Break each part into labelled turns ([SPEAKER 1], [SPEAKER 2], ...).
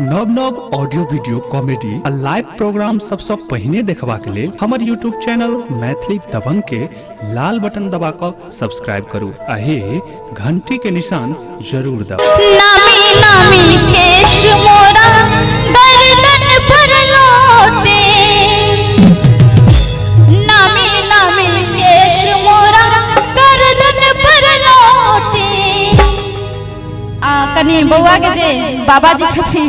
[SPEAKER 1] नव नव audio video comedy आ live programme सबसे पहले देखबा के लिए हमर यूट्यूब चैनल मैथिली दबंग के लाल बटन दबाकर सब्सक्राइब करू आहे घंटी के निशान जरूर दबाऊ।
[SPEAKER 2] नामी नामी केश मोरा गर्दन पर लौटे, नामी नामी केश मोरा गर्दन पर लौटे। कनी बउआ के जे बाबा जी छथिन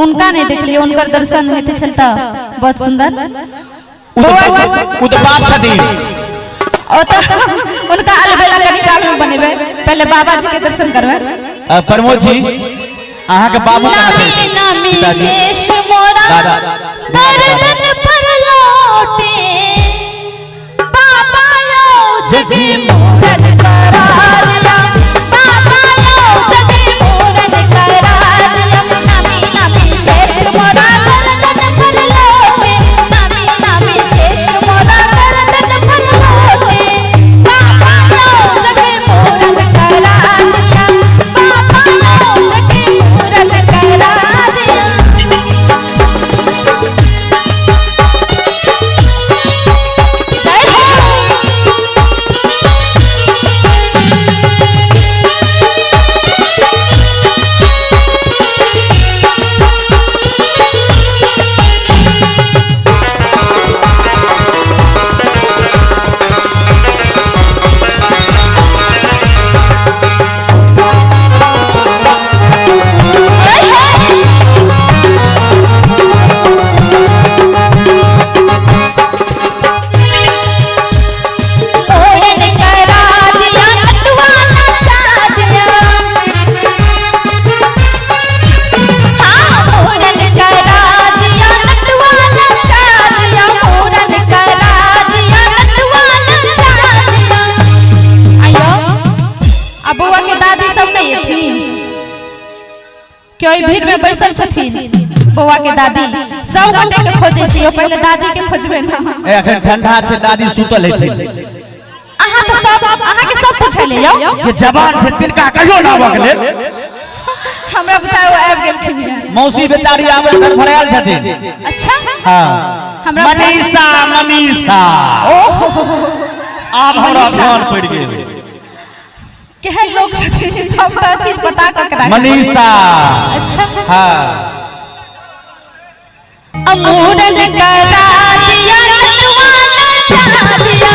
[SPEAKER 2] उनका नहीं देख लियो, उनकर दर्शन होते चलता बहुत सुंदर
[SPEAKER 3] उतपाप छथिन
[SPEAKER 2] उनका अलबेला कनी काल में बनेबे, पहले बाबा जी के दर्शन करबे।
[SPEAKER 3] प्रमोद जी अहाँ के बाबू कहां छै?
[SPEAKER 2] नामी केश मोरा गर्दन पर लौटे, बाबा लो जगे मोरन करा दिया, बाबा लो जगे मोरन करा दिया। नामी नामी केश मोरा गर्दन पर लौटे, नामी नामी केश मोरा गर्दन पर लौटे, बाबा लो जगे मोरन करा दिया, बाबा लो जगे मोरन करा दिया। कोई भीड़ में बैसल छथिन बउआ के दादी सब गोटे के खोजे छियो, पहले दादी के खोजबे ना।
[SPEAKER 3] एखन ठंडा छै, दादी सुतल हेथिन।
[SPEAKER 2] अहाँ तो सब अहाँ के सब पूछ लियो
[SPEAKER 3] जे जवान छै तिनका कहियो ना आबऽ गेल।
[SPEAKER 2] हमरा बुझाय ओ आबि गेलखिन।
[SPEAKER 3] मौसी बेचारी आबे घर भरायल छथिन।
[SPEAKER 2] अच्छा
[SPEAKER 3] हां
[SPEAKER 2] हमरा
[SPEAKER 3] मनीषा ओहो आब हमरा ध्यान पड़ गेल।
[SPEAKER 2] केहन लोग छथिन सब चीज बता के रख।
[SPEAKER 3] मनीषा
[SPEAKER 2] अच्छा
[SPEAKER 3] हां
[SPEAKER 2] अमूरन करा दिया नटवाना चाह दिया,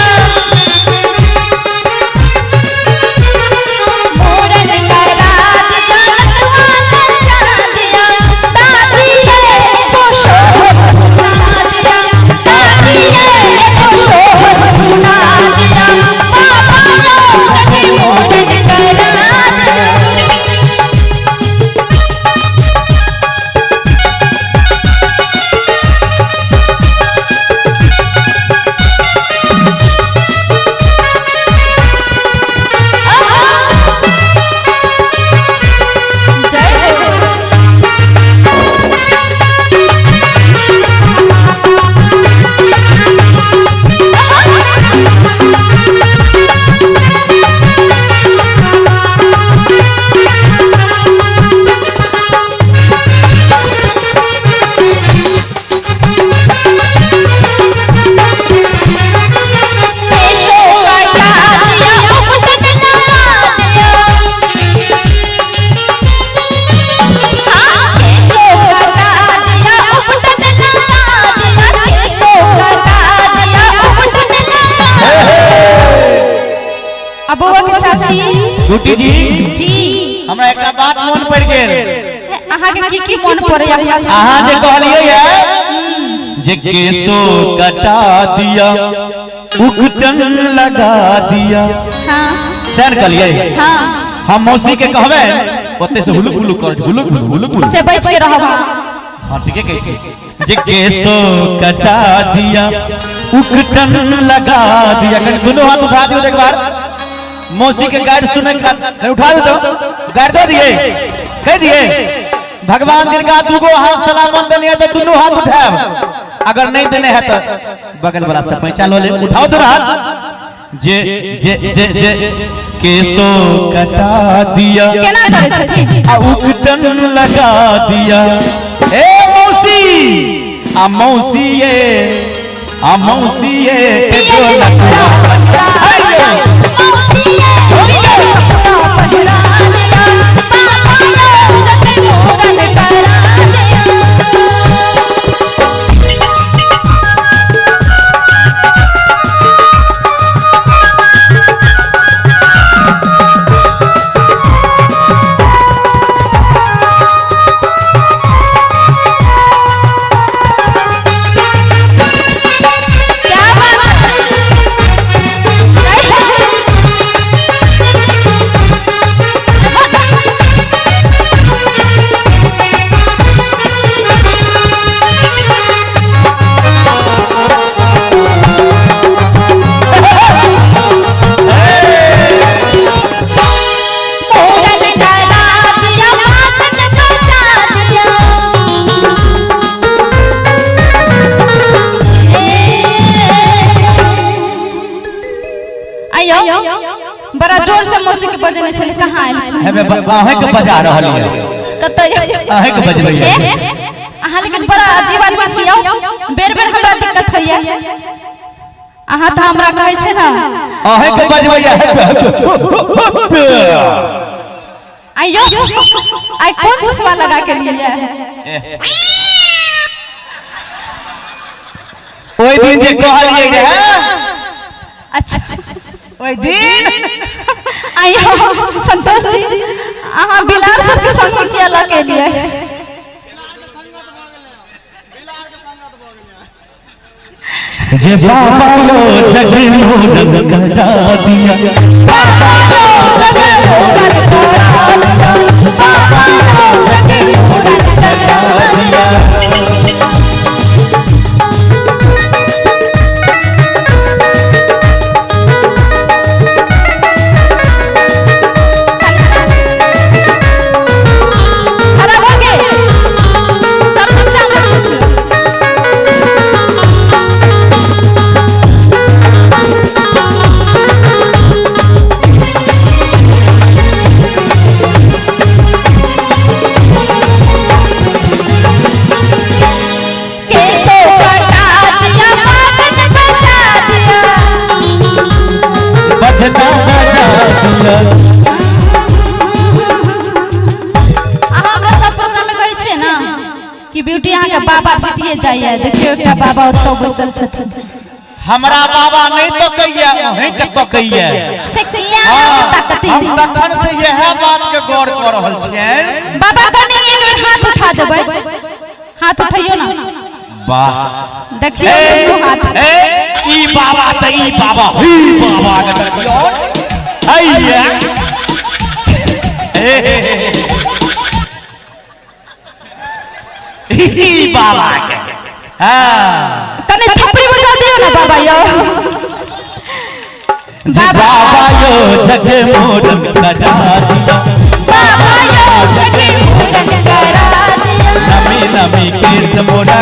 [SPEAKER 2] मूरन करा दिया नटवाना चाह दिया, दादी ये को शोर सुना दिया, दादी ये को शोर सुना दिया, बाबा लो जगे मूरन करा दिया।
[SPEAKER 3] गुटी जी
[SPEAKER 2] जी
[SPEAKER 3] हमरा एकटा बात मन पड़ गेल।
[SPEAKER 2] अहाँ के की मन पड़े?
[SPEAKER 3] अहाँ जे कहलिए है जे केसो कटा दिया उकटन लगा दिया,
[SPEAKER 2] हां
[SPEAKER 3] सैन कहलिए।
[SPEAKER 2] हां
[SPEAKER 3] हम मौसी के कहबे ओते से हुलुक हुलुक कर हुलुक हुलुक
[SPEAKER 2] से बच के रहब।
[SPEAKER 3] हां ठीक है कहै छी जे केसो कटा दिया उकटन लगा दिया। कहीं दोनों हाथ उठा दियो एक बार, मौसी के गाइड सुने का उठा दो, गाइड दे दिए कह दिए। भगवान जिनका दूगो हाथ सलामत देने है तो दोनों हाथ उठाओ, अगर नहीं देने है तो बगल वाला से पैसा लो ले। उठाओ तो हाथ जे जे जे जे केसों कटा दिया
[SPEAKER 2] केना करे छथि
[SPEAKER 3] उकटन लगा दिया। ए मौसी आ मौसी ये के जो लगा
[SPEAKER 2] बड़ा जोर से मौसी के बजने छले कहां आइल
[SPEAKER 3] हमे अहे के बजा रहल है
[SPEAKER 2] कतय
[SPEAKER 3] अहे के बजबै है
[SPEAKER 2] अहाँ लेकिन बड़ा अजीब आदमी छियौ बेर बेर हमरा दिक्कत होइया अहाँ त हमरा कहै छै ना
[SPEAKER 3] अहे के बजबै है
[SPEAKER 2] आइयो आई कौन चश्मा लगा के लिए है
[SPEAKER 3] ओइ दिन जे कहलिए गे
[SPEAKER 2] अच्छा
[SPEAKER 3] ओइ दिन
[SPEAKER 2] आइयो संतोष जी अहाँ बिलार सबसे संग किया लगे लिए
[SPEAKER 3] जे बाबा लो जगे मोरन कटा दिया
[SPEAKER 2] बाबा लो जगे मोरन कटा दिया बाबा लो जगे मोरन कटा दिया ब्यूटी यहाँ के बाबा बीतिए जाइए देखियो क्या बाबा ओतो बैठल छथिन
[SPEAKER 3] हमरा बाबा नहीं तो कहिए अहे के तो कहिए
[SPEAKER 2] सेक्सिया ताकती
[SPEAKER 3] हम तखन से यह बात के गौर कर रहल छियै
[SPEAKER 2] बाबा कनी एक बेर हाथ उठा देबै हाथ उठाइयो ना
[SPEAKER 3] वाह
[SPEAKER 2] देखियो हाथ
[SPEAKER 3] ई बाबा त ई बाबा के देखियो हैया ई बाबा के हां
[SPEAKER 2] तने थप्पड़ी बजा दियो ना बाबा यो
[SPEAKER 3] बाबा यो जगे मोरन कटा दिया
[SPEAKER 2] बाबा यो जगे मोरन कटा दिया
[SPEAKER 3] नमी नमी केस मोरा